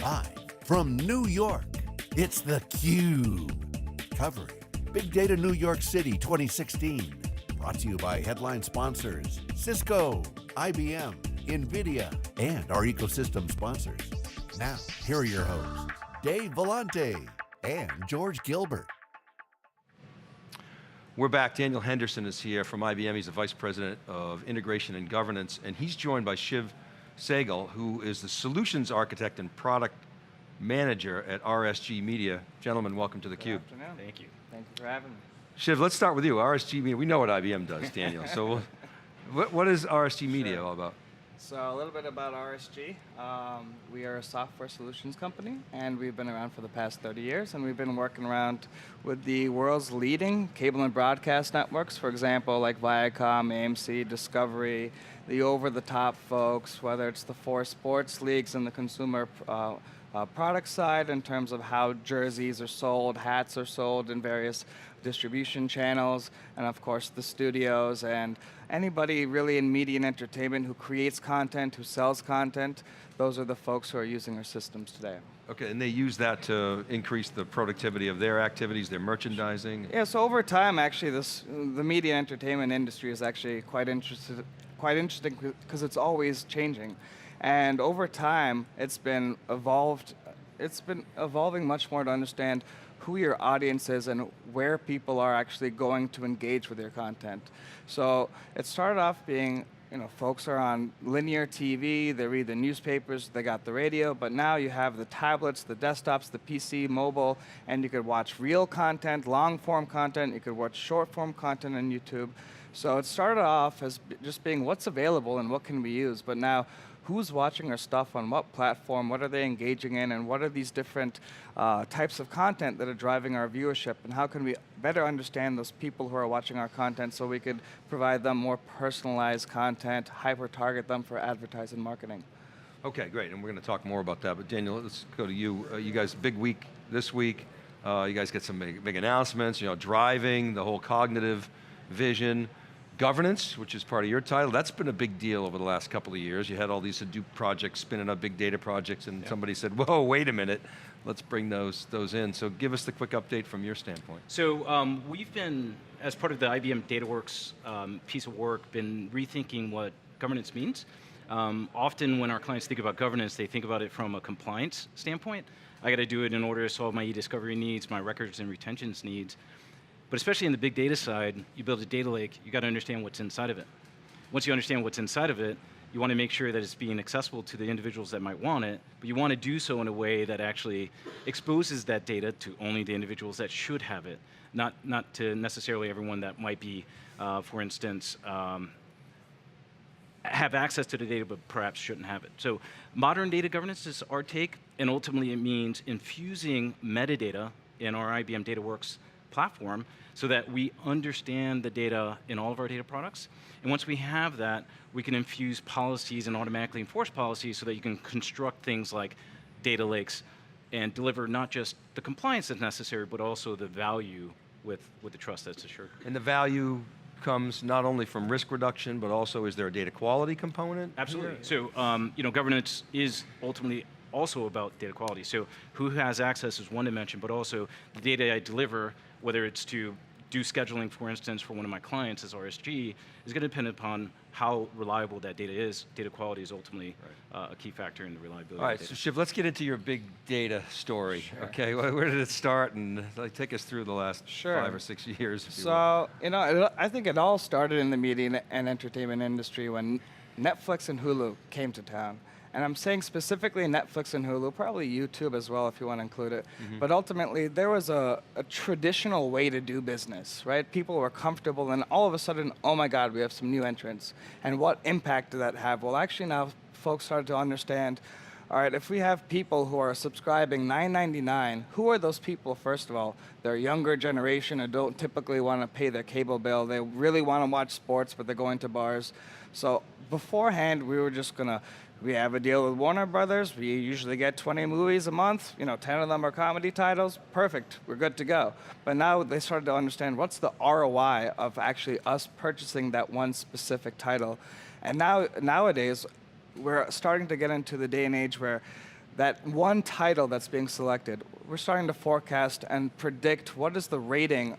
Live from New York, it's theCUBE. Covering Big Data New York City 2016. Brought to you by headline sponsors, Cisco, IBM, NVIDIA, and our ecosystem sponsors. Now, here are your hosts, Dave Vellante and George Gilbert. We're back. Daniel Henderson is here from IBM. He's the Vice President of Integration and Governance, and he's joined by Shiv Sehgal, who is the Solutions Architect and Product Manager at RSG Media. Gentlemen, welcome to theCUBE. Good afternoon. Thank you. Thank you for having me. Shiv, let's start with you. RSG Media, we know what IBM does, Daniel. So what is RSG Media all about? So a little bit about RSG. We are a software solutions company, and we've been around for the past 30 years, and we've been working around with the world's leading cable and broadcast networks, for example, like Viacom, AMC, Discovery, the over-the-top folks, whether it's the 4 sports leagues and the consumer product side in terms of how jerseys are sold, hats are sold in various distribution channels, and of course the studios, and anybody really in media and entertainment who creates content, who sells content, those are the folks who are using our systems today. Okay, and they use that to increase the productivity of their activities, their merchandising? Yeah, so over time, actually, the media and entertainment industry is actually quite interesting because it's always changing. And over time, it's been evolving much more to understand who your audience is and where people are actually going to engage with your content. So it started off being, folks are on linear TV, they read the newspapers, they got the radio, but now you have the tablets, the desktops, the PC, mobile, and you could watch real content, long form content, you could watch short form content on YouTube. So it started off as just being what's available and what can be used, but now who's watching our stuff on what platform, what are they engaging in, and what are these different types of content that are driving our viewership, and how can we better understand those people who are watching our content so we could provide them more personalized content, hyper-target them for advertising and marketing. Okay, great, and we're going to talk more about that, but Daniel, let's go to you. You guys, big week this week. You guys get some big announcements, driving, the whole cognitive vision. Governance, which is part of your title, that's been a big deal over the last couple of years. You had all these Hadoop projects spinning up big data projects, and somebody said, whoa, wait a minute, let's bring those in. So give us the quick update from your standpoint. So we've been, as part of the IBM DataWorks piece of work, been rethinking what governance means. Often when our clients think about governance, they think about it from a compliance standpoint. I got to do it in order to solve my e-discovery needs, my records and retentions needs. But especially in the big data side, you build a data lake, you got to understand what's inside of it. Once you understand what's inside of it, you want to make sure that it's being accessible to the individuals that might want it, but you want to do so in a way that actually exposes that data to only the individuals that should have it, not to necessarily everyone that might be, for instance, have access to the data but perhaps shouldn't have it. So modern data governance is our take, and ultimately it means infusing metadata in our IBM DataWorks platform so that we understand the data in all of our data products. And once we have that, we can infuse policies and automatically enforce policies so that you can construct things like data lakes and deliver not just the compliance that's necessary, but also the value with the trust that's assured. And the value comes not only from risk reduction, but also is there a data quality component? Absolutely. So governance is ultimately also about data quality. So who has access is one dimension, but also the data I deliver, whether it's to do scheduling, for instance, for one of my clients as RSG, is going to depend upon how reliable that data is. Data quality is ultimately a key factor in the reliability All right, of data. so Shiv, let's get into your big data story. Sure. Okay, where did it start, and take us through the last 5 or 6 years. So, I think it all started in the media and entertainment industry when Netflix and Hulu came to town. And I'm saying specifically Netflix and Hulu, probably YouTube as well if you want to include it. But ultimately, there was a traditional way to do business, right? People were comfortable, and all of a sudden, oh my God, we have some new entrants. And what impact did that have? Well, actually now folks started to understand, all right, if we have people who are subscribing $9.99, who are those people, first of all? They're a younger generation who don't typically want to pay their cable bill. They really want to watch sports, but they're going to bars. So beforehand, we were just going to, we have a deal with Warner Brothers. We usually get 20 movies a month. 10 of them are comedy titles. Perfect, we're good to go. But now they started to understand what's the ROI of actually us purchasing that one specific title. And nowadays, we're starting to get into the day and age where that one title that's being selected, we're starting to forecast and predict what is the rating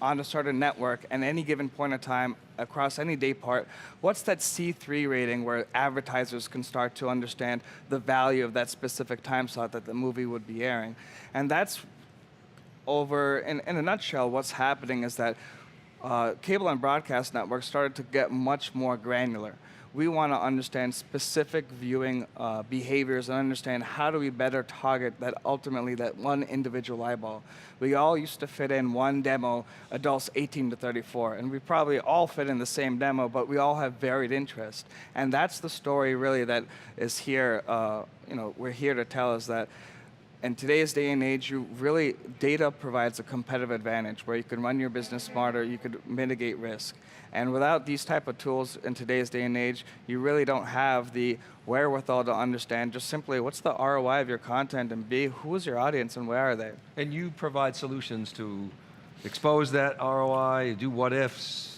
on a certain network at any given point in time across any day part. What's that C3 rating where advertisers can start to understand the value of that specific time slot that the movie would be airing? And that's over, in a nutshell, what's happening is that cable and broadcast networks started to get much more granular. We want to understand specific viewing behaviors and understand how do we better target that ultimately that one individual eyeball. We all used to fit in one demo, adults 18 to 34, and we probably all fit in the same demo, but we all have varied interest. And that's the story really that is here, we're here to tell us that in today's day and age, data provides a competitive advantage where you can run your business smarter, you could mitigate risk. And without these type of tools in today's day and age, you really don't have the wherewithal to understand just simply what's the ROI of your content, and B, who is your audience and where are they? And you provide solutions to expose that ROI, do what ifs,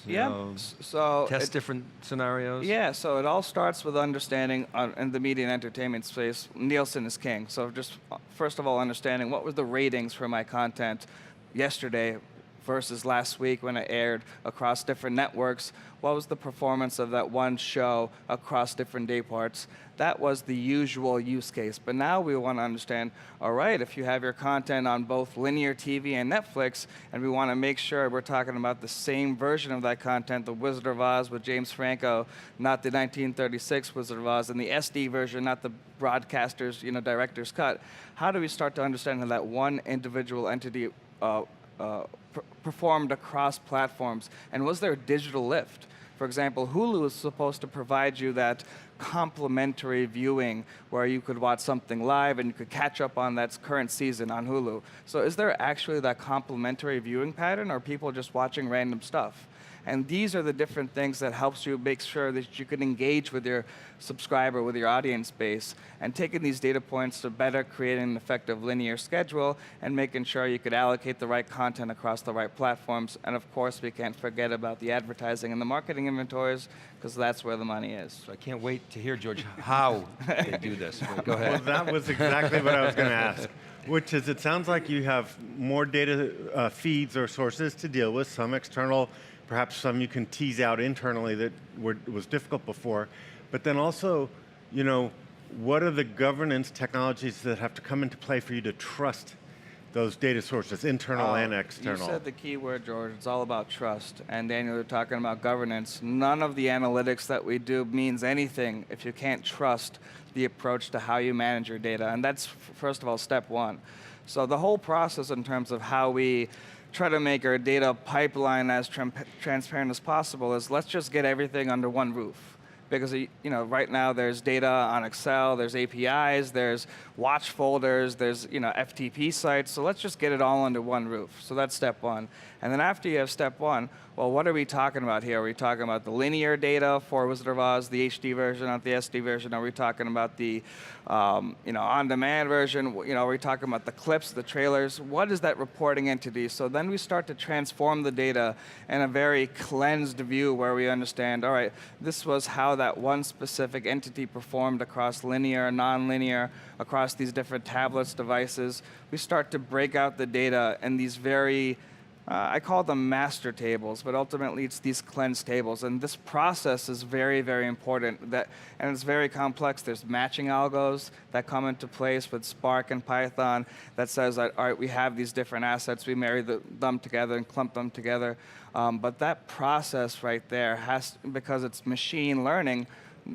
so test different scenarios? Yeah, so it all starts with understanding in the media and entertainment space, Nielsen is king. So just first of all, understanding what was the ratings for my content yesterday versus last week when it aired across different networks. What was the performance of that one show across different day parts? That was the usual use case. But now we want to understand, all right, if you have your content on both linear TV and Netflix, and we want to make sure we're talking about the same version of that content, the Wizard of Oz with James Franco, not the 1936 Wizard of Oz, and the SD version, not the broadcaster's, director's cut. How do we start to understand how that one individual entity performed across platforms, and was there a digital lift? For example, Hulu is supposed to provide you that complementary viewing where you could watch something live and you could catch up on that current season on Hulu. So is there actually that complementary viewing pattern, or are people just watching random stuff? And these are the different things that helps you make sure that you can engage with your subscriber, with your audience base, and taking these data points to better create an effective linear schedule and making sure you could allocate the right content across the right platforms. And of course, we can't forget about the advertising and the marketing inventories, because that's where the money is. So I can't wait to hear, George, how they do this. Go ahead. Well, that was exactly what I was going to ask, which is it sounds like you have more data feeds or sources to deal with, some external, perhaps some you can tease out internally that was difficult before. But then also, what are the governance technologies that have to come into play for you to trust those data sources, internal and external? You said the key word, George. It's all about trust. And Daniel, you're talking about governance. None of the analytics that we do means anything if you can't trust the approach to how you manage your data. And that's, first of all, step one. So the whole process in terms of how we try to make our data pipeline as transparent as possible is let's just get everything under one roof. Because right now there's data on Excel, there's APIs, there's watch folders, there's FTP sites. So let's just get it all under one roof. So that's step one. And then after you have step one, well, what are we talking about here? Are we talking about the linear data for Wizard of Oz, the HD version, not the SD version? Are we talking about the on-demand version? Are we talking about the clips, the trailers? What is that reporting entity? So then we start to transform the data in a very cleansed view where we understand, all right, this was how that one specific entity performed across linear, non-linear, across these different tablets, devices. We start to break out the data in these very I call them master tables, but ultimately it's these cleansed tables. And this process is very, very important, and it's very complex. There's matching algos that come into place with Spark and Python that says that, all right, we have these different assets, we marry them together and clump them together. But that process right there because it's machine learning,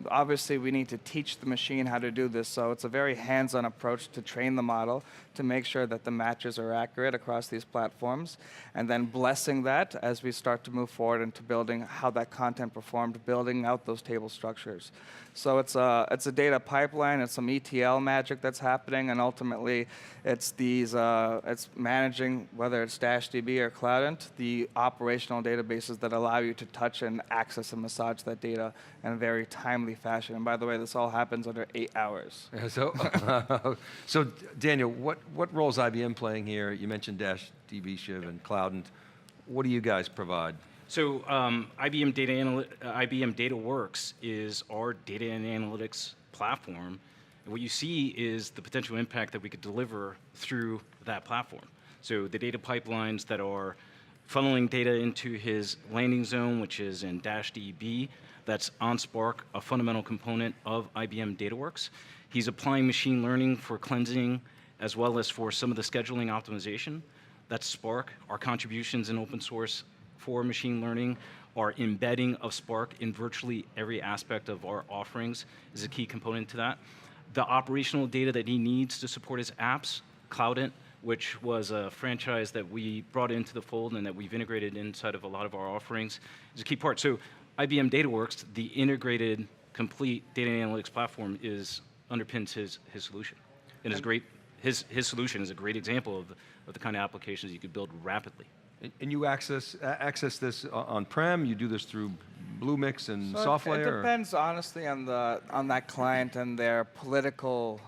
obviously we need to teach the machine how to do this, so it's a very hands-on approach to train the model to make sure that the matches are accurate across these platforms, and then blessing that as we start to move forward into building how that content performed, building out those table structures. So it's a data pipeline, it's some ETL magic that's happening, and ultimately it's it's managing, whether it's DashDB or Cloudant, the operational databases that allow you to touch and access and massage that data in a very timely fashion. And by the way, this all happens under 8 hours. So Daniel, what role is IBM playing here? You mentioned DashDB, Shiv, and Cloudant. What do you guys provide? So IBM DataWorks is our data and analytics platform And what you see is the potential impact that we could deliver through that platform. So the data pipelines that are funneling data into his landing zone, which is in DashDB, that's on Spark, a fundamental component of IBM DataWorks. He's applying machine learning for cleansing as well as for some of the scheduling optimization. That's Spark. Our contributions in open source for machine learning, our embedding of Spark in virtually every aspect of our offerings is a key component to that. The operational data that he needs to support his apps, Cloudant, which was a franchise that we brought into the fold and that we've integrated inside of a lot of our offerings, is a key part. So IBM DataWorks, the integrated, complete data analytics platform, underpins his solution. And is great. His solution is a great example of the kind of applications you could build rapidly. And you access this on-prem, you do this through Bluemix and So SoftLayer? It depends honestly on that client and their political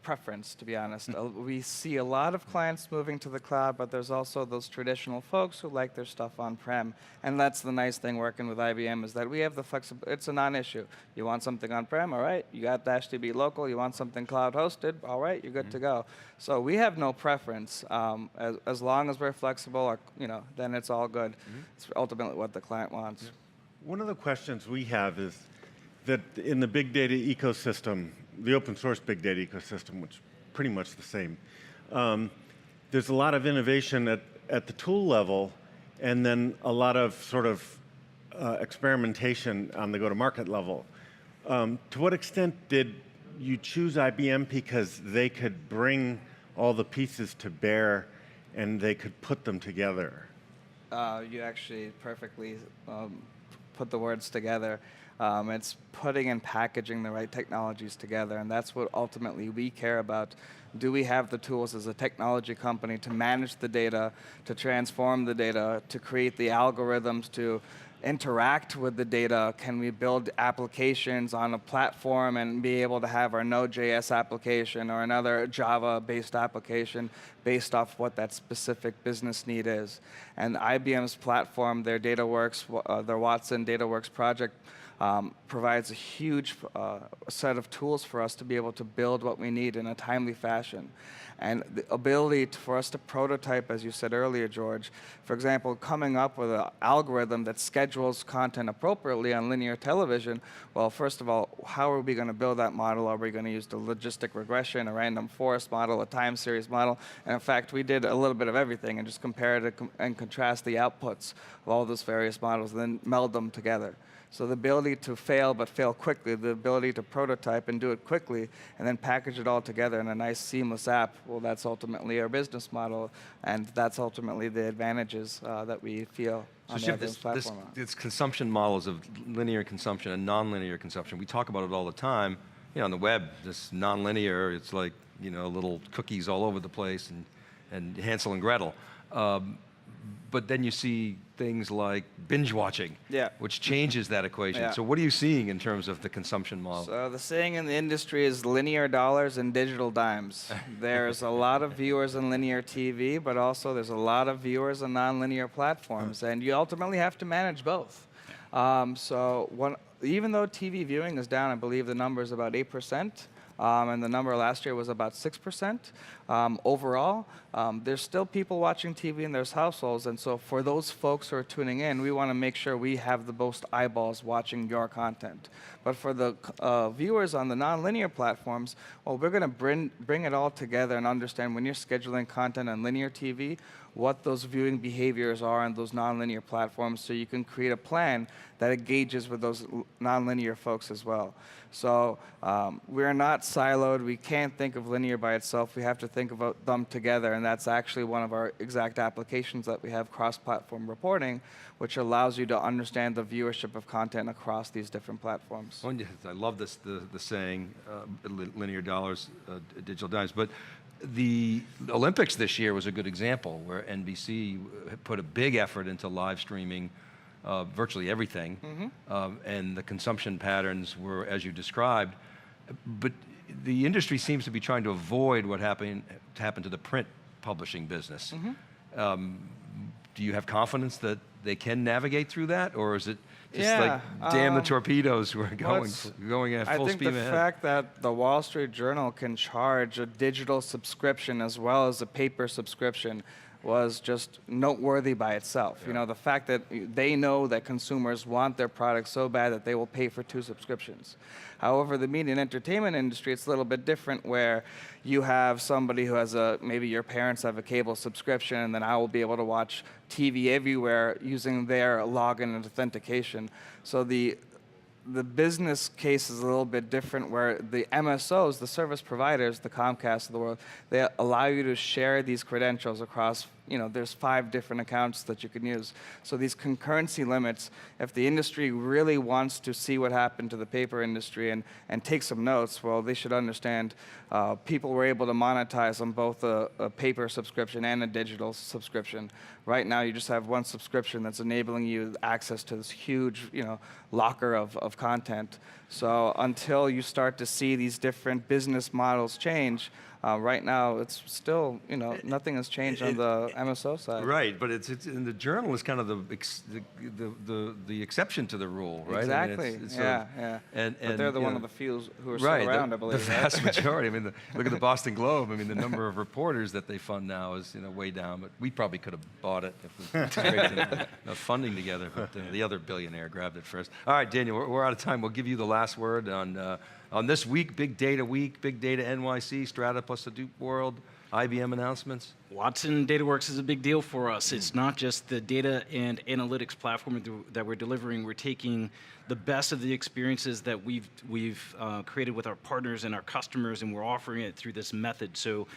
preference, to be honest. We see a lot of clients moving to the cloud, but there's also those traditional folks who like their stuff on-prem. And that's the nice thing working with IBM is that we have the flexibility. It's a non-issue. You want something on-prem, all right, you got DashDB local. You want something cloud-hosted, all right, you're good to go. So we have no preference. As long as we're flexible, or, then it's all good. It's ultimately what the client wants. One of the questions we have is that in the big data ecosystem, the open source big data ecosystem, which is pretty much the same, there's a lot of innovation at the tool level, and then a lot of sort of experimentation on the go-to-market level. To what extent did you choose IBM because they could bring all the pieces to bear and they could put them together? You actually perfectly put the words together. It's putting and packaging the right technologies together, and that's what ultimately we care about. Do we have the tools as a technology company to manage the data, to transform the data, to create the algorithms, to interact with the data? Can we build applications on a platform and be able to have our Node.js application or another Java-based application based off what that specific business need is? And IBM's platform, their DataWorks, their Watson DataWorks project, provides a huge set of tools for us to be able to build what we need in a timely fashion. And the ability for us to prototype, as you said earlier, George, for example, coming up with an algorithm that schedules content appropriately on linear television, well, first of all, how are we going to build that model? Are we going to use the logistic regression, a random forest model, a time series model? And in fact, we did a little bit of everything and just compare and contrast the outputs of all those various models and then meld them together. So the ability to fail, but fail quickly, the ability to prototype and do it quickly, and then package it all together in a nice, seamless app, well, that's ultimately our business model, and that's ultimately the advantages that we feel on So the Shiv, platform. this consumption models of linear consumption and nonlinear consumption, we talk about it all the time. On the web, this nonlinear, it's like, little cookies all over the place and Hansel and Gretel. But then you see things like binge watching, which changes that equation. Yeah. So what are you seeing in terms of the consumption model? So the saying in the industry is linear dollars and digital dimes. There's a lot of viewers on linear TV, but also there's a lot of viewers on nonlinear platforms, and you ultimately have to manage both. Even though TV viewing is down, I believe the number is about 8%. And the number last year was about 6% overall. There's still people watching TV in their households, and so for those folks who are tuning in, we want to make sure we have the most eyeballs watching your content. But for the viewers on the nonlinear platforms, well, we're going to bring it all together and understand when you're scheduling content on linear TV, what those viewing behaviors are on those nonlinear platforms, so you can create a plan that engages with those nonlinear folks as well. So we're not siloed. We can't think of linear by itself. We have to think about them together, and that's actually one of our exact applications that we have, cross-platform reporting, which allows you to understand the viewership of content across these different platforms. Well, I love this, the saying, linear dollars, digital dimes. But the Olympics this year was a good example where NBC put a big effort into live streaming virtually everything, and the consumption patterns were as you described. But the industry seems to be trying to avoid what happened to the print publishing business. Do you have confidence that they can navigate through that, or is it Just Yeah, like damn the torpedoes, we're going it's- going at I full think speed the ahead. fact that the Wall Street Journal can charge a digital subscription as well as a paper subscription was just noteworthy by itself. You know, the fact that they know that consumers want their products so bad that they will pay for 2 subscriptions. However, the media and entertainment industry, it's a little bit different where you have somebody who has maybe your parents have a cable subscription, and then I will be able to watch TV everywhere using their login and authentication. So the business case is a little bit different where the MSOs, the service providers, the Comcast of the world, they allow you to share these credentials across, there's 5 different accounts that you can use. So these concurrency limits, if the industry really wants to see what happened to the paper industry and take some notes, well, they should understand people were able to monetize on both a paper subscription and a digital subscription. Right now, you just have one subscription that's enabling you access to this huge, locker of content. So until you start to see these different business models change, right now it's still, nothing has changed on the MSO side. Right, but it's in the journal is kind of the exception to the rule, right? Exactly. I mean, it's sort of- Yeah. And But they're the one of the few who are right, still around, I the believe. vast majority. I mean, look at the Boston Globe. I mean, the number of reporters that they fund now is way down. But we probably could have bought it if we scraped enough funding together. But the other billionaire grabbed it first. All right, Daniel, we're out of time. We'll give you the last word on this week, Big Data Week, Big Data NYC, Strata plus Hadoop World, IBM announcements. Watson DataWorks is a big deal for us. It's not just the data and analytics platform that we're delivering. We're taking the best of the experiences that we've created with our partners and our customers, and we're offering it through this method. So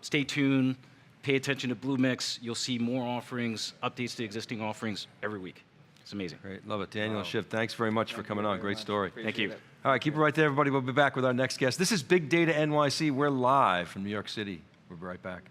stay tuned, pay attention to Bluemix. You'll see more offerings, updates to existing offerings every week. It's amazing. Great, love it. Daniel and Shiv, thanks very much for coming on. Great story. Thank you. All right, keep it right there, everybody. We'll be back with our next guest. This is Big Data NYC. We're live from New York City. We'll be right back.